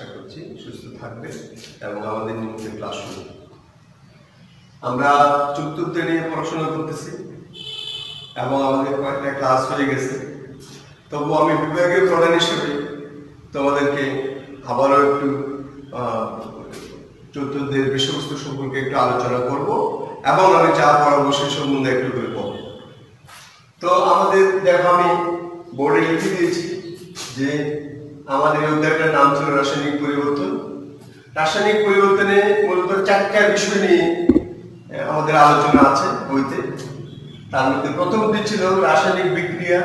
আশা করছি সুস্থ থাকবে এবং আমাদের নিয়মিত ক্লাস শুনবে। আমরা চতুর্থ নিয়ে পড়াশোনা করতেছি এবং আমাদের কয়েকটা ক্লাস হয়ে গেছে। তবু আমি বিভাগীয় প্রধান হিসেবে তোমাদেরকে আবারও একটু চতুর্থের বিষয়বস্তু সম্পর্কে একটু আলোচনা করব এবং আমি যা পড়াবো সে সম্বন্ধে একটু করে বলবো। তো আমাদের দেখো আমি বোর্ডে লিখে দিয়েছি যে আমাদের এই অধ্যায়টার নাম ছিল রাসায়নিক পরিবর্তন। রাসায়নিক পরিবর্তনে মূলত 4টা বিষয় নিয়ে আমাদের আলোচনা আছে বইতে। তার মধ্যে প্রথমটি ছিল রাসায়নিক বিক্রিয়া,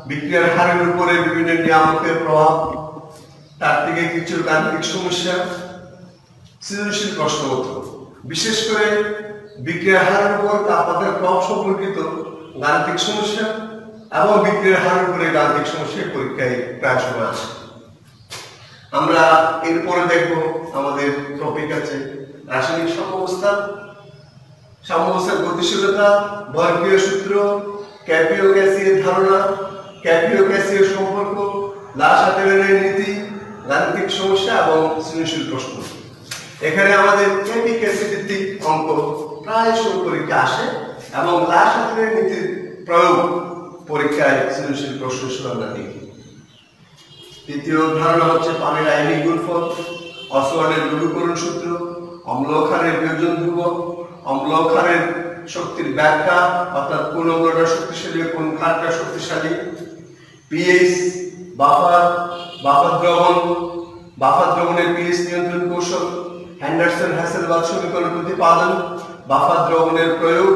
বিক্রিয়ার হারের উপরে বিভিন্ন নিয়ামকের প্রভাব, তার থেকে কিছু গাণিতিক সমস্যা, সৃজনশীল প্রশ্নপত্র। বিশেষ করে বিক্রিয়ার হারের উপর তাপমাত্রার প্রভাব সম্পর্কিত গাণিতিক সমস্যা এবং বিক্রিয়ার হারের উপরে গাণিতিক সমস্যা পরীক্ষায় প্রায় সময় আসে। আমরা এরপরে দেখব আমাদের টপিক আছে রাসায়নিক সাম্যাবস্থার গতিশীলতা, ভরক্রিয়া সূত্র, ক্যাপিও ক্যাসিয়ের ধারণা, ক্যাপিও ক্যাসিয়ের সম্পর্ক, লাসাটেলের নীতি, গাণিতিক সমস্যা এবং সৃজনশীল প্রশ্ন। এখানে আমাদের ক্যাপি ক্যাসি ভিত্তিক অঙ্ক প্রায় সময় পরীক্ষা আসে এবং লাসাটেলের নীতির প্রয়োগ পরীক্ষায় সৃজনশীল প্রশ্ন হিসেবে আমরা দেখি। তৃতীয় ধারণা হচ্ছে পানির আয়নিক গুণফল, অসওয়ার্ডের লঘুকরণ সূত্র, অম্ল ক্ষারের বিয়োজন ধ্রুবক, অম্ল ক্ষারের শক্তির ব্যাখ্যা অর্থাৎ কোন অম্লটা শক্তিশালী কোন ক্ষারটা শক্তিশালী, পিএইচ, বাফার দ্রবণের পিএইচ নিয়ন্ত্রণ কৌশল, হ্যান্ডারসন-হ্যাসেলবাদ সমীকরণ প্রতিপাদন, বাফার দ্রবণের প্রয়োগ,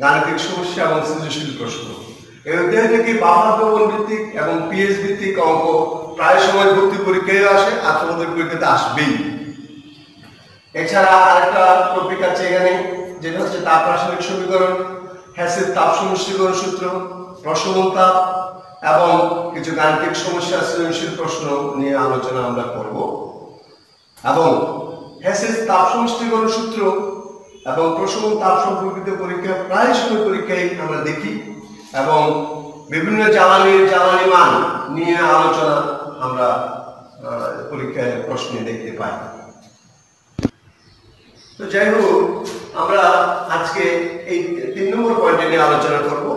গাণিতিক সমস্যা এবং সৃজনশীল প্রশ্ন। এই অধ্যায় থেকে বাফার দ্রবণ ভিত্তিক এবং পিএইচ ভিত্তিক অঙ্ক প্রায় সময় ভর্তি পরীক্ষায় আসে আর তোমাদের পরীক্ষাতে আসবেই। এছাড়া আরেকটা টপিক আছে এখানে যেটা হচ্ছে তাপ রাসায়নিক সমীকরণ, হ্যাসের তাপ সমষ্টিকরণ সূত্র, প্রশমন তাপ এবং কিছু গাণিতিক সমস্যা, সৃজনশীল প্রশ্ন নিয়ে আলোচনা আমরা করব। এবং হ্যাসের তাপ সমষ্টিকরণ সূত্র এবং প্রশমন তাপ সম্পর্কিত পরীক্ষা প্রায় সময় পরীক্ষায় আমরা দেখি এবং বিভিন্ন জ্বালানি মান নিয়ে আলোচনা আমরা পরীক্ষায় প্রশ্নে দেখতে পাই। তো যাই হোক, আমরা আজকে এই 3 নম্বর পয়েন্টে নিয়ে আলোচনা করব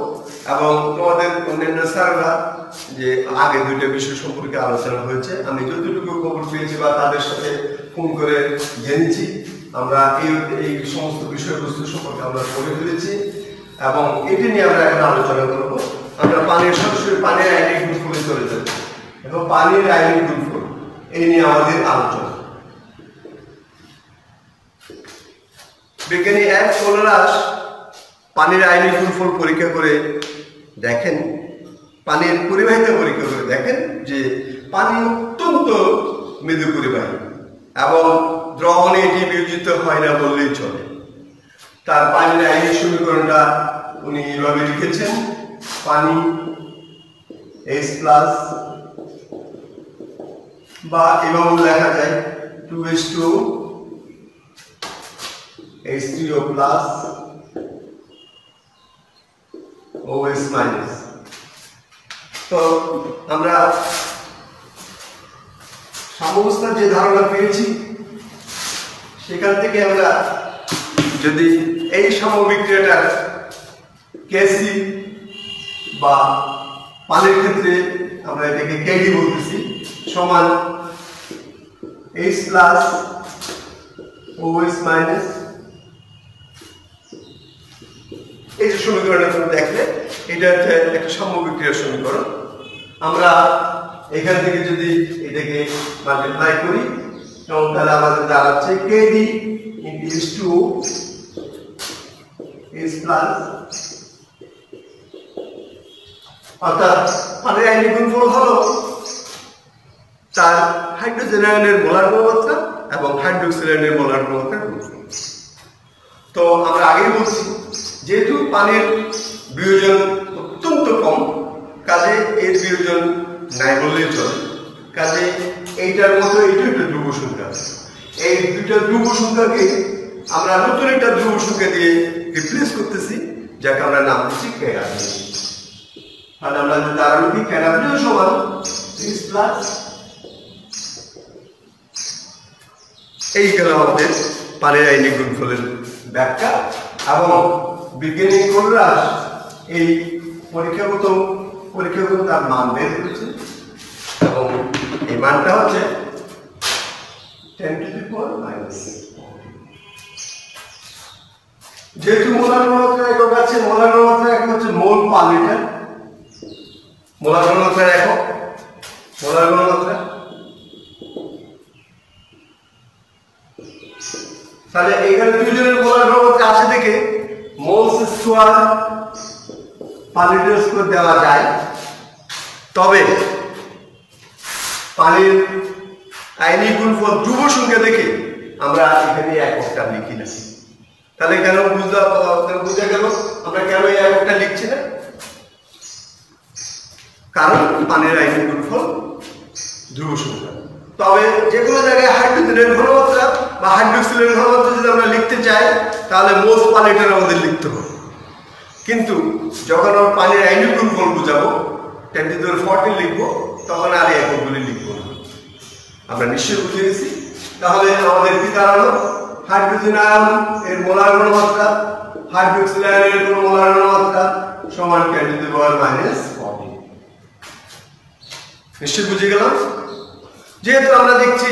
এবং তোমাদের অন্যান্য স্যাররা যে আগে 2টা বিষয় সম্পর্কে আলোচনা হয়েছে, আমি যতটুকু খবর পেয়েছি বা তাদের সাথে ফোন করে জেনেছি, আমরা এই সমস্ত বিষয়বস্তু সম্পর্কে আমরা পড়ে ফেলেছি এবং এটি নিয়ে আমরা এখন আলোচনা করব। আমরা সরাসরি পানির আয়নিক গুণফলে চলে যাব এবং পানির আয়নিক গুণফল এই নিয়ে আমাদের আলোচনা। বিজ্ঞানী এক কোলরাস পানির আয়নিক গুণফল পরীক্ষা করে দেখেন, পানির পরিবাহিতা পরীক্ষা করে দেখেন যে পানি অত্যন্ত মৃদু পরিবাহী এবং দ্রবণে এটি বিয়োজিত হয় না বললেই চলে। তার পানির আয়নিক সমীকরণটা উনি এইভাবে লিখেছেন, পানি H+ বা এভাবে লেখা যায় 2H2 H3O+ OH-। তো আমরা সাম্যাবস্থার যে ধারণা পেয়েছি সেখান থেকে আমরা যদি এই সমবিক্রিয়াটার কেসি বা পানির ক্ষেত্রে আমরা এটাকে কেডি বলতেছি সমান H+ OH-। এই যে সমীকরণটা তুমি দেখলে এটা একটা সমবিক্রিয়ার সমীকরণ। আমরা এখান থেকে যদি এটাকে মাল্টিপ্লাই করি তখন তাহলে আমাদের দাঁড়াচ্ছে KD × H2O H+, অর্থাৎ পানির আয়নিক গুণফল হলো তার হাইড্রোজেন আয়নের মোলার ঘনমাত্রা এবং হাইড্রোক্সিল আয়নের মোলার ঘনমাত্রার গুণফল। তো আমরা আগেই বলছি যেহেতু পানির বিয়োজন অত্যন্ত কম, কাজে এর বিয়োজন নাই বললেই চলে। কাজে এইটার মতো এইটা একটা ধ্রুব সংখ্যা, এই দুইটা ধ্রুব সংখ্যাকে আমরা নতুন একটা ধ্রুব সংখ্যা দিয়ে রিপ্লেস করতেছি, যাকে আমরা নাম দিচ্ছি ক্যাডাব্লিউ। তাহলে আমরা যদি দাঁড়ানো কি ক্যাডাব্লিউ সমান H+ এই গেল আমাদের পানির আইনিক গুণফলের ব্যাখ্যা। এবং বিজ্ঞানী কোলরাস এই পরীক্ষাগত তার মান বের করেছে এবং এই মানটা হচ্ছে 10⁻⁻⁻। যেহেতু মোলার ঘনমাত্রা একক আছে, মোলার ঘনমাত্রা একক হচ্ছে মোল পার লিটার। মোলার ঘনমাত্রার একক মোলার ঘনমাত্রা। তাহলে এখানে দুইজনের মোলার ঘনমাত্রা আছে দেখে moles square per litre square দেওয়া যায়। তবে পানির আইনিক গুণফল ধ্রুব সংখ্যা দেখে আমরা এখানে এককটা লিখি না। তাহলে কেন বুঝা গেল আমরা কেন এই এককটা লিখছি না? কারণ পানির আইনিক গুণফল ধ্রুব সংখ্যা। তবে যে কোনো জায়গায় হাইড্রোজেনের ঘনমাত্রা বা হাইড্রোক্সিলের ঘনমাত্রা যদি আমরা লিখতে চাই তাহলে মোলস পার লিটার আমাদের লিখতে হবে। কিন্তু যখন আমরা পানির আইনিক গুণফল বুঝাবো 10⁻⁴ লিখবো, তখন আর এই এককগুলি লিখবো না। আমরা নিশ্চয়ই বুঝে গেছি। তাহলে আমাদের কি দাঁড়ালো? হাইড্রোজেন আয়ন এর মোলার ঘনমাত্রা হাইড্রোক্সিল আয়নের মোলার ঘনমাত্রা সমান 10⁻⁻⁴। নিশ্চয়ই বুঝে গেলাম। যেহেতু আমরা দেখছি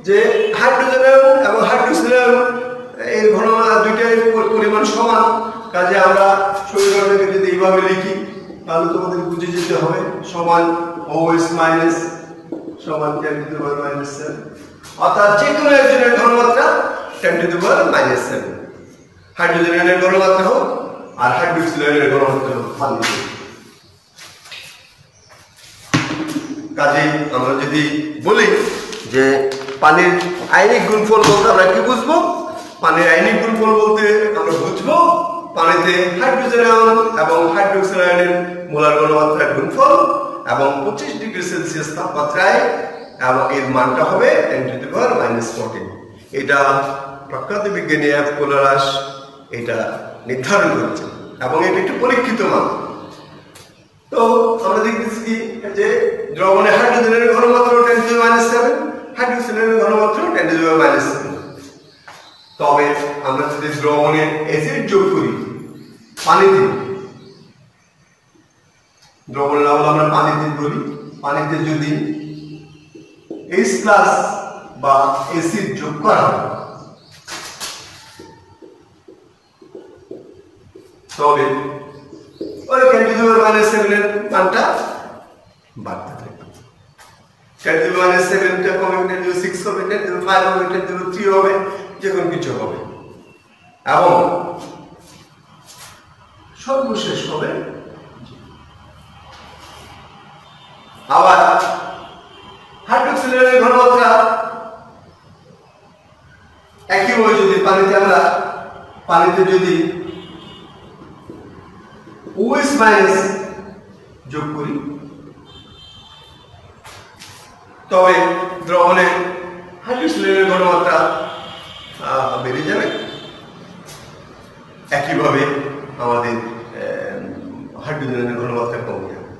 যে হাইড্রোজেন আয়ন এবং হাইড্রোক্সিল আয়ন এর ঘনমাত্রা দুইটার পরিমাণ সমান, কাজে আমরা সমীকরণটাকে যদি এইভাবে লিখি তাহলে তোমাদের বুঝে যেতে হবে সমান OH মাইনাস সমান 10⁻⁻⁷। অর্থাৎ যে কোনো একজনের ঘনমাত্রা 10⁻⁻⁷। হাইড্রোজেন আয়নের ঘনমাত্রা হোক আর হাইড্রোক্সিল আয়নের ঘনমাত্রা হোক পানি। কাজে আমরা যদি বলি যে পানির আইনিক গুণফল বলতে আমরা কি বুঝবো? পানির আইনিক গুণফল বলতে আমরা বুঝবো পানিতে হাইড্রোজেন আয়ন এবং হাইড্রোক্সিল আয়নের মোলার ঘনমাত্রার গুণফল এবং 25 ডিগ্রি সেলসিয়াস তাপমাত্রায় এবং এর মানটা হবে 10⁻⁻⁴। এটা প্রখ্যাত বিজ্ঞানী এফ কোলরাস এটা নির্ধারণ করেছে এবং এটা একটি পরীক্ষিত মান। তো আমরা দেখতেছি কি যে দ্রবণে হাইড্রোজেনের ঘনমাত্রা 10⁻⁷, হাইড্রোক্সিলের ঘনমাত্রা 10⁻⁷। তবে আমরা যদি দ্রবণে অ্যাসিড যোগ করি পানিতে, দ্রবণের আমল আমরা পানিতে করি, পানিতে যদি H+ বা অ্যাসিড যোগ করা হয় তবে ওই 10⁻⁷ এর মানটা বাড়তে থাকে। 10⁻⁷ টা কমে 10⁻6 হবে, 10⁻5 হবে, 10⁻3 হবে, যে কোনো কিছু হবে এবং সর্বশেষ হবে। আবার হাইড্রোক্সিলের ঘনমাত্রা একইভাবে যদি পানিতে যদি OH মাইনাস যোগ করি তবে দ্রবণে হাইড্রোক্সিলের ঘনমাত্রা বেড়ে যাবে। একইভাবে আমাদের হাইড্রোজেনের ঘনমাত্রা কমে যাবে।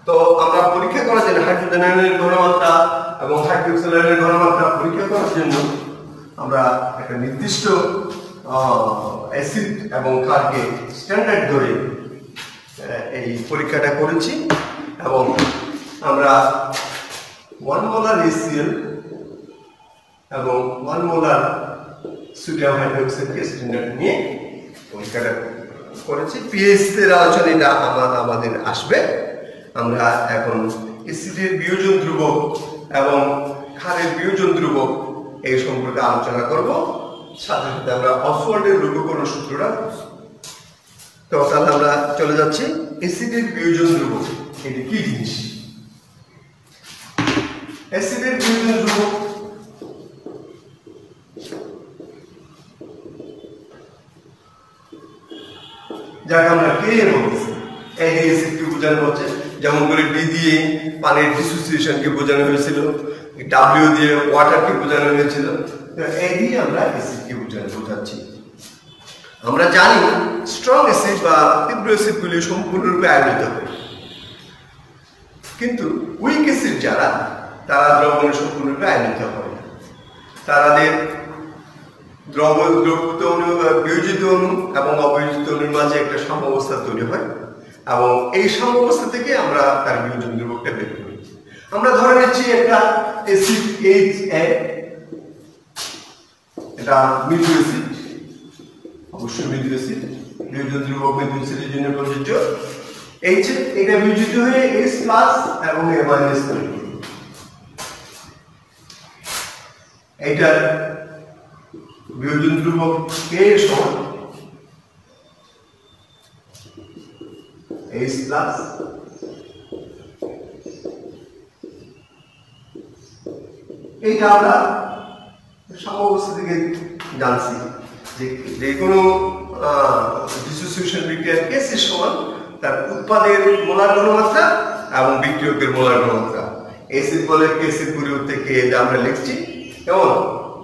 তো আমরা পরীক্ষা করার জন্য হাইড্রোজেনের ঘনমাত্রা এবং হাইড্রোক্সিল আয়নের ঘনমাত্রা পরীক্ষা করার জন্য আমরা একটা নির্দিষ্ট অ্যাসিড এবং ক্ষারকে স্ট্যান্ডার্ড ধরে এই পরীক্ষাটা করেছি এবং আমরা 1 মোলার HCl এবং 1 মোলার সোডিয়াম হাইড্রোক্সাইডকে স্ট্যান্ডার্ড নিয়ে পরীক্ষাটা করেছি। পিএইচ এর আলোচনা এটা আমাদের আসবে। আমরা এখন অ্যাসিডের বিয়োজন ধ্রুবক এবং ক্ষারের বিয়োজন ধ্রুবক এই সম্পর্কে আলোচনা করব। সাথে সাথে আমরা অসওয়াল্ডের লঘুকরণ সূত্রটা। তো তাহলে আমরা চলে যাচ্ছি অ্যাসিডের বিয়োজন ধ্রুবক এটি কি জিনিস। অ্যাসিডের বিয়োজন ধ্রুবক যাকে আমরা কে বলতেছি, এই অ্যাসিডকে বোঝানো হচ্ছে। যেমন করে ডি দিয়ে পানির ডিসোসিয়েশনকে বোঝানো হয়েছিল, ডাব্লিউ দিয়ে ওয়াটারকে বোঝানো হয়েছিল, এই দিয়ে আমরা অ্যাসিডকে বোঝাচ্ছি। আমরা জানি স্ট্রং অ্যাসিড বা তীব্র অ্যাসিডগুলি সম্পূর্ণরূপে আয়নিত হয়, কিন্তু উইক অ্যাসিড যারা তারা দ্রবণে সম্পূর্ণরূপে আয়নিত হয় না। তাদের দ্রবীভূত অণু, বিয়োজিত অণু এবং অবিয়োজিত অণুর মাঝে একটা সাম্যাবস্থা তৈরি হয় এবং এই সাম্যাবস্থা থেকে আমরা তার বিয়োজন ধ্রুবকটা বের করি। আমরা ধরে নিচ্ছি একটা অ্যাসিড HA, এটা মৃদু অ্যাসিড, অবশ্যই মৃদু অ্যাসিড, বিয়োজন ধ্রুবক মৃদু অ্যাসিডের জন্য প্রযোজ্য। H এটা বিয়োজিত হয়ে H+ এবং A- তৈরি করে। এইটার বিয়োজন ধ্রুবক K সমান H+, এইটা আমরা সাম্যাবস্থা থেকে জানছি যে কোনো ডিসোসিয়েশন বিক্রিয়ার Kc সমান তার উৎপাদের মোলার ঘনমাত্রা এবং বিক্রিয়কের মোলার ঘনমাত্রা। অ্যাসিড বলে Kc পরিবর্তে K আমরা লিখছি, কেমন?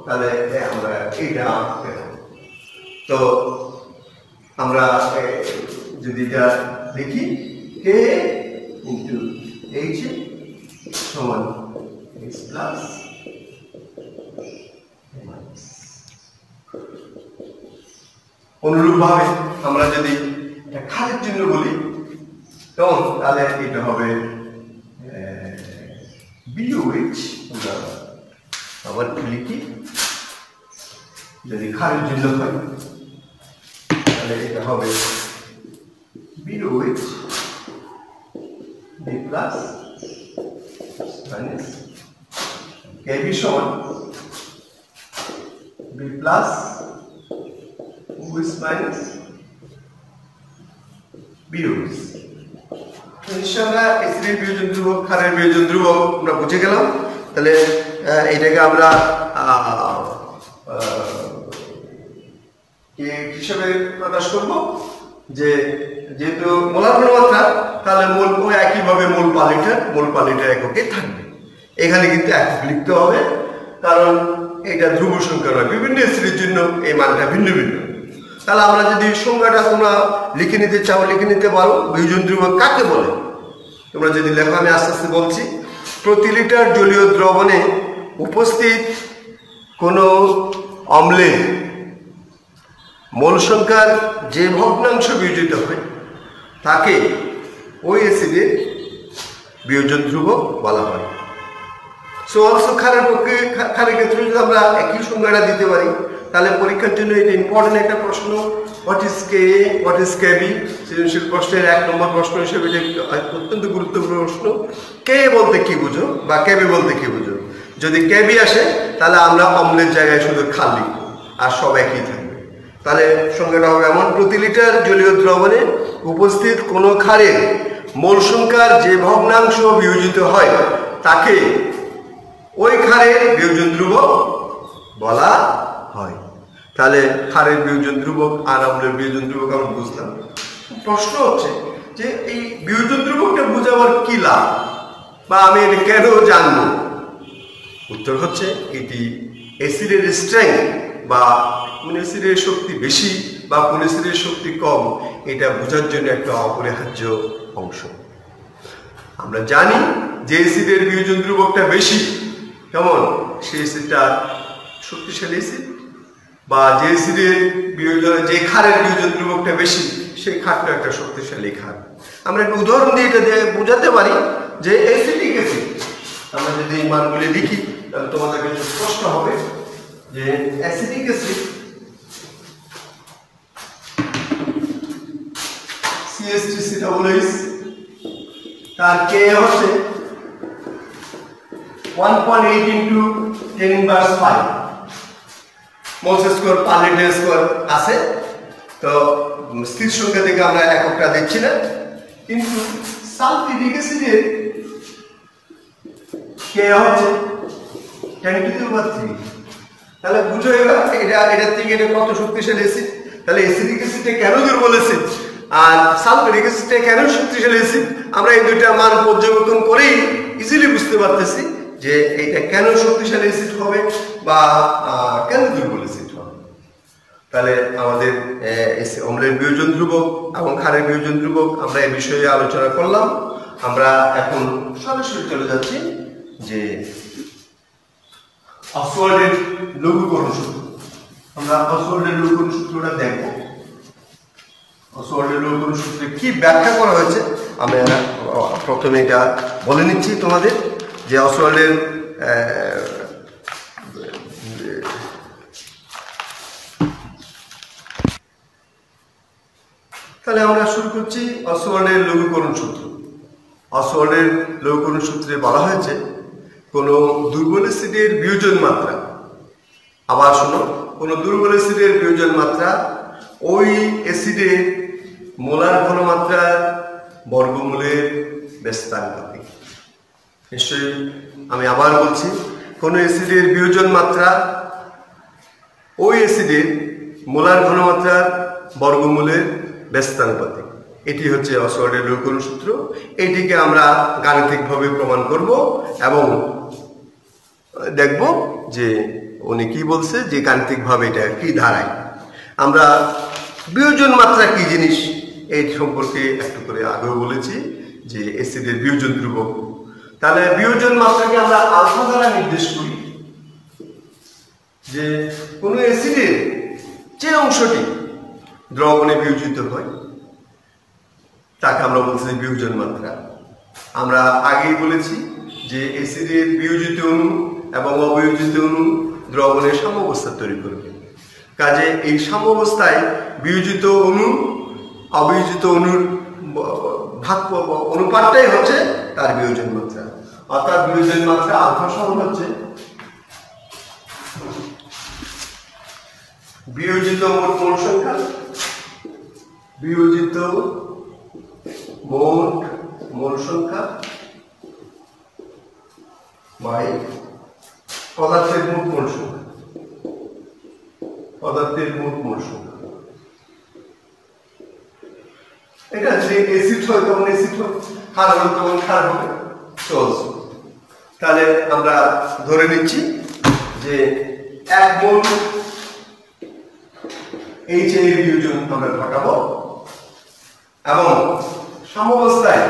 তাহলে আমরা এইটা তো আমরা যদি এটা দেখি K ইনটু H সমান H+, অনুরূপভাবে আমরা যদি খাদের জন্য বলি তখন তাহলে এটা হবে BOH, আমরা আবার লিখি যদি খাদের জন্য হয় তাহলে এটা হবে BOH B+ মাইনাস KB সমান B+ OH মাইনাস BOH। নিশ্চয় আমরা অ্যাসিডের বিয়োজন ধ্রুবক, ক্ষারের বিয়োজন ধ্রুবক আমরা বুঝে গেলাম। তাহলে এটাকে আমরা হিসাবে প্রকাশ করব যে যেহেতু মোলার ঘনমাত্রা, তাহলে মোল ও একইভাবে মোল পার লিটার এককে থাকবে। এখানে কিন্তু একক লিখতে হবে, কারণ এটা ধ্রুব সংখ্যা নয়, বিভিন্ন অ্যাসিডের জন্য এই মানটা ভিন্ন ভিন্ন। তাহলে আমরা যদি সংখ্যাটা তোমরা লিখে নিতে চাও লিখে নিতে পারো। বিয়োজন ধ্রুবক কাকে বলে তোমরা যদি লেখো, আমি আস্তে আস্তে বলছি। প্রতি লিটার জলীয় দ্রবণে উপস্থিত কোনো অম্লের মোল সংখ্যার যে ভগ্নাংশ বিয়োজিত হয় তাকে ওই অ্যাসিডের বিয়োজন ধ্রুবক বলা হয়। সো অলসো ক্ষারের ক্ষেত্রে যদি আমরা একই সংখ্যাটা দিতে পারি, তাহলে পরীক্ষার জন্য এটা ইম্পর্টেন্ট একটা প্রশ্ন। What is Ka, what is Kb, সৃজনশীল প্রশ্নের 1 নম্বর প্রশ্ন হিসেবে এটা অত্যন্ত গুরুত্বপূর্ণ প্রশ্ন। Ka বলতে কি বুঝো বা Kb বলতে কি বুঝো? যদি Kb আসে তাহলে আমরা অম্লের জায়গায় শুধু ক্ষার লিখব, আর সব একই থাকবে। তাহলে সংখ্যাটা হবে এমন: প্রতি লিটার জলীয় দ্রবণে উপস্থিত কোনো ক্ষারের মোল সংখ্যার যে ভগ্নাংশ বিয়োজিত হয় তাকে ওই ক্ষারের বিয়োজন ধ্রুবক বলা হয়। তাহলে ক্ষারের বিয়োজন ধ্রুবক আর অম্লের বিয়োজন ধ্রুবক আমরা বুঝলাম। প্রশ্ন হচ্ছে যে এই বিয়োজন ধ্রুবকটা বুঝাবার কি লাভ, বা আমি এটা কেন জানবো? উত্তর হচ্ছে এটি অ্যাসিডের স্ট্রেংথ বা কোন অ্যাসিডের শক্তি বেশি বা কোন অ্যাসিডের শক্তি কম, এটা বোঝার জন্য একটা অপরিহার্য অংশ। আমরা জানি যে অ্যাসিডের বিয়োজন ধ্রুবকটা বেশি, কেমন? সেই অ্যাসিডটা শক্তিশালী অ্যাসিড, বা যে অ্যাসিডের যে ক্ষারের বিয়োজন ধ্রুবকটা বেশি সেই ক্ষারটা একটা শক্তিশালী ক্ষার। আমরা একটা উদাহরণ দিয়ে এটা বোঝাতে পারি যে অ্যাসিডিক অ্যাসিড, আমরা যদি এই মানগুলি লিখি তাহলে তোমাদের কাছে স্পষ্ট হবে যে অ্যাসিডিক অ্যাসিড CH3COOH তার K হচ্ছে 1.8 into 10⁵ moles square per litre square আছে। তো স্থির সংখ্যা থেকে আমরা এককটা দেখছি না, কিন্তু সালফিউরিক অ্যাসিডের K হচ্ছে 10⁻3। তাহলে বুঝো এবার এটার থেকে এটা কত শক্তিশালী অ্যাসিড। তাহলে অ্যাসিডিক অ্যাসিডটা কেন দুর্বল অ্যাসিড আর সালফিউরিক অ্যাসিডটা কেন শক্তিশালী অ্যাসিড, আমরা এই দুইটা মান পর্যবেক্ষণ করেই ইজিলি বুঝতে পারতেছি যে এইটা কেন শক্তিশালী অ্যাসিড হবে বা কেন দুর্বল অ্যাসিড হবে। তাহলে আমাদের অম্লের বিয়োজন ধ্রুবক এবং ক্ষারের বিয়োজন ধ্রুবক আমরা এই বিষয়ে আলোচনা করলাম। আমরা এখন সরাসরি চলে যাচ্ছি যে অসওয়াল্ডের লঘুকরণ সূত্র। আমরা অসওয়াল্ডের লঘুকরণ সূত্রটা দেখব। অসওয়াল্ডের লঘুকরণ সূত্রে কি ব্যাখ্যা করা হয়েছে আমি প্রথমে এটা বলে নিচ্ছি তোমাদের, যে অসওয়াল্ডের তাহলে আমরা শুরু করছি অসওয়াল্ডের লঘুকরণ সূত্র। অসওয়াল্ডের লঘুকরণ সূত্রে বলা হয়েছে কোনো দুর্বল অ্যাসিডের বিয়োজন মাত্রা, আবার শোনো, কোনো দুর্বল অ্যাসিডের বিয়োজন মাত্রা ওই অ্যাসিডের মোলার ঘনমাত্রার বর্গমূলের ব্যস্তানুপাতিক। নিশ্চয়ই আমি আবার বলছি, কোনো অ্যাসিডের বিয়োজন মাত্রা ওই অ্যাসিডের মোলার ঘনমাত্রার বর্গমূলের ব্যস্তানুপাতিক। এটি হচ্ছে অসওয়াল্ডের লঘুকরণ সূত্র। এটিকে আমরা গাণিতিকভাবে প্রমাণ করব এবং দেখব যে উনি কি বলছে, যে গাণিতিকভাবে এটা কি দাঁড়ায়। আমরা বিয়োজন মাত্রা কি জিনিস এই সম্পর্কে একটু করে আগেও বলেছি, যে অ্যাসিডের বিয়োজন ধ্রুবক। তাহলে বিয়োজন মাত্রাকে আমরা আলফা দ্বারা নির্দেশ করি। যে কোনো অ্যাসিডের যে অংশটি দ্রবণে বিয়োজিত হয় তাকে আমরা বলছি বিয়োজন মাত্রা। আমরা আগেই বলেছি যে অ্যাসিডের বিয়োজিত অণু এবং অবিয়োজিত অণু দ্রবণের সাম্যাবস্থা তৈরি করবে। কাজে এই সাম্যাবস্থায় বিয়োজিত অণু অবিয়োজিত অণুর ভাগ অনুপাতটাই হচ্ছে তার বিয়োজন মাত্রা। অর্থাৎ বিয়োজন মাত্রা আলফা সমান হচ্ছে বিয়োজিত মোট মোল সংখ্যা, বিয়োজিত মোট মোল সংখ্যা বাই পদার্থের মোট মোল সংখ্যা, পদার্থের মোট মোল সংখ্যা। এটা যে অ্যাসিড হয় তখন অ্যাসিড হয়, ক্ষার হয় তখন ক্ষার হবে, চলছে। তাহলে আমরা ধরে নিচ্ছি যে 1 মোল এইচ এর বিয়োজন আমরা ঘটাবো এবং সাম্যাবস্থায়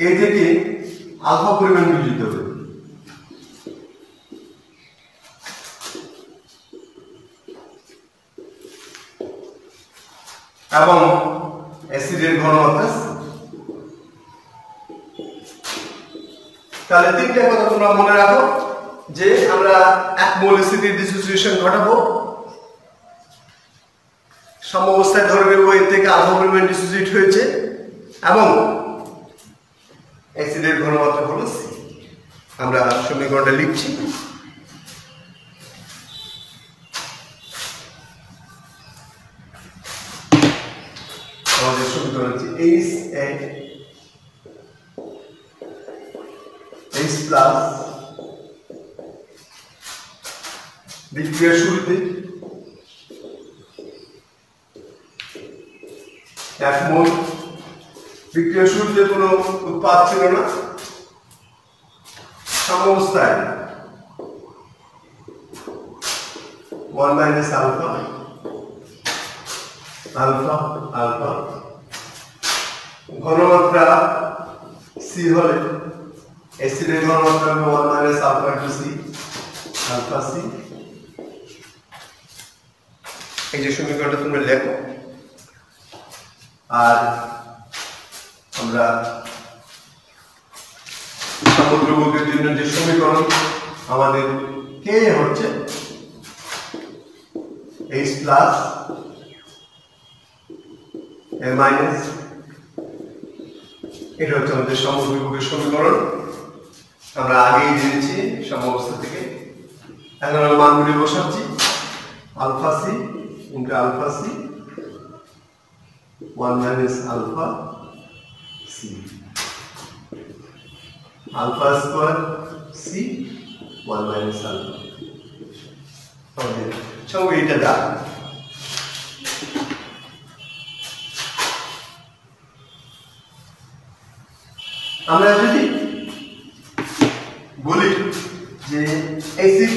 এই থেকে আলফা পরিমাণ বিয়োজিত হবে। এবং অ্যাসিডের ঘনমাত্রা। তাহলে তিনটা কথা তোমরা মনে রাখো, যে আমরা 1 মোল অ্যাসিডের ডিসোসিয়েশন ঘটাবো, সাম্যাবস্থায় ধরে নেব এর থেকে আলফা পরিমাণ ডিসোসিয়েট হয়েছে এবং অ্যাসিডের ঘনমাত্রা হলো সি। আমরা সমীকরণটা লিখছি। আমাদের সমীকরণ হচ্ছে H প্লাস বিক্রিয়ার শুরুতে 1 মোল, বিক্রিয়ার শুরুতে কোনো উৎপাদ ছিল না, সাম্যাবস্থায় 1 মাইনাস আলফা আলফা আলফা, ঘনমাত্রা সি হলে অ্যাসিডের ঘনমাত্রা হবে 1 minus alpha to C, alpha C. এই যে সমীকরণটা তোমরা লেখো। আর আমরা সমদ্রবকের জন্য যে সমীকরণ আমাদের কে হচ্ছে H প্লাস A মাইনাস, এটা হচ্ছে আমাদের সমদ্রবকের সমীকরণ। আমরা আগেই জেনেছি সাম্যাবস্থা থেকে। এখন আমরা মানগুলি বসাচ্ছি। Alpha C into alpha C 1 minus alpha C, alpha square C 1 minus alpha. আমাদের সঙ্গে এটা দা আমরা যদি বলি যে অ্যাসিড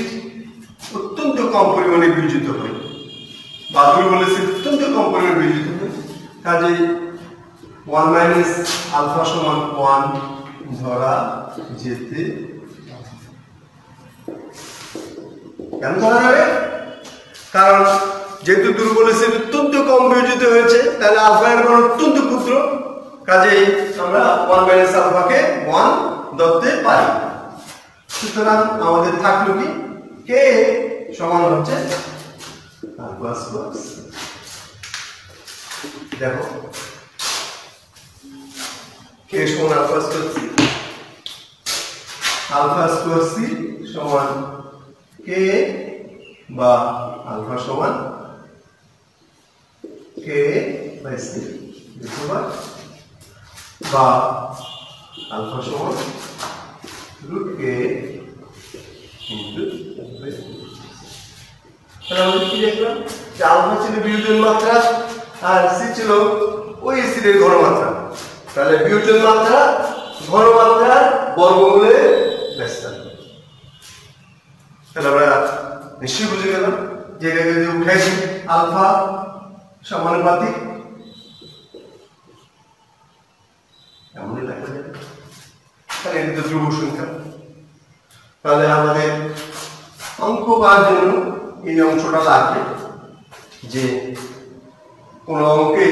অত্যন্ত কম পরিমাণে বিয়োজিত হয় বা দুর্বল অ্যাসিড অত্যন্ত কম পরিমাণে বিয়োজিত হয়, কাজে 1 মাইনাস আলফা সমান 1 ধরা যেতে কেন ধরা যাবে? কারণ যেহেতু দুর্বল এসিড অত্যন্ত কম বিয়োজিত হয়েছে, তাহলে আলফা এর মান অত্যন্ত ক্ষুদ্র, কাজেই আমরা 1 মাইনাস আলফাকে 1 ধরতে পারি। সুতরাং আমাদের থাকলো কি কে সমান হচ্ছে আলফা স্কয়ার সি। দেখো কে সমান alpha square C, alpha square C সমান কে বা আলফা সমান কে বাই সি বা আলফা সমান রুট কে ইনটু তাহলে আমরা কি দেখলাম যে আলফা ছিল বিয়োজন মাত্রা আর সি ছিল ওই এসিডের ঘনমাত্রা। তাহলে বিয়োজন মাত্রা ঘনমাত্রার বর্গমূলে ব্যস্ত। তাহলে আমরা নিশ্চয়ই বুঝে গেলাম যে এটাকে যদি উঠাইছি আলফা সমানুপাতিক এমনই লেখা যাবে, তাহলে এটা ধ্রুব সংখ্যা। তাহলে আমাদের অঙ্ক পাওয়ার জন্য এই অংশটা লাগবে যে কোন অঙ্কে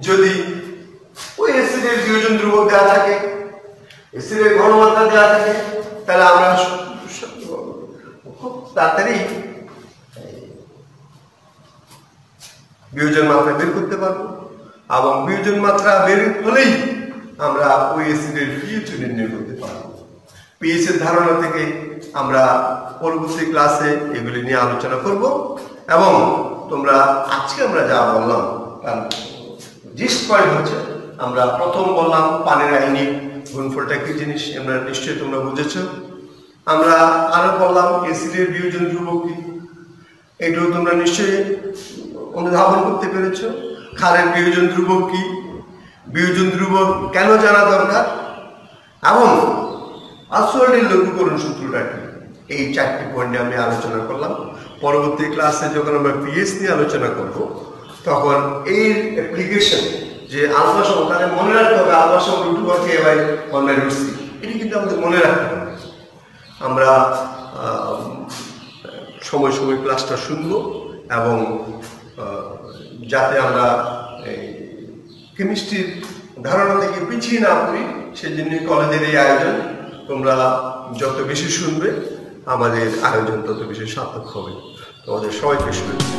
যদি ওই এসিডের বিয়োজন ধ্রুবক দেওয়া থাকে, এসিডের ঘনমাত্রা দেওয়া থাকে, তাহলে আমরা খুব তাড়াতাড়ি বিয়োজন মাত্রা বের করতে পারবো, এবং বিয়োজন মাত্রা বের হলেই আমরা ওই এসিডের পিএইচ নির্ণয় করতে পারবো। পিএইচ এর ধারণা থেকে আমরা পরবর্তী ক্লাসে এগুলি নিয়ে আলোচনা করব, এবং তোমরা আজকে আমরা যা বললাম তার জিস্ট পয়েন্ট হচ্ছে, আমরা প্রথম বললাম পানির আয়নিক গুণফলটা কি জিনিস, আমরা নিশ্চয়ই তোমরা বুঝেছ। আমরা আরো বললাম এসিডের বিয়োজন ধ্রুবক কি, এটাও তোমরা নিশ্চয়ই অনুধাবন করতে পেরেছ। ক্ষারের বিয়োজন ধ্রুবক কি, বিয়োজন ধ্রুবক কেন জানা দরকার, এবং আসওয়াল্ডের লঘুকরণ সূত্রটা কি, এই 4টি পয়েন্টে আমি আলোচনা করলাম। পরবর্তী ক্লাসে যখন আমরা পিএইচ নিয়ে আলোচনা করব, তখন এর অ্যাপ্লিকেশন যে আলফা সমান, তাহলে মনে রাখতে হবে আলফা সমান root over K by 1 by root C, এটি কিন্তু আমাদের মনে রাখতে হবে। আমরা সময় সময় ক্লাসটা শুনবো, এবং যাতে আমরা কেমিস্ট্রির ধারণা থেকে পিছিয়ে না পড়ি, সেজন্য কলেজের এই আয়োজন। তোমরা যত বেশি শুনবে আমাদের আয়োজন তত বেশি সার্থক হবে। তোমাদের সবাইকে শুভেচ্ছা।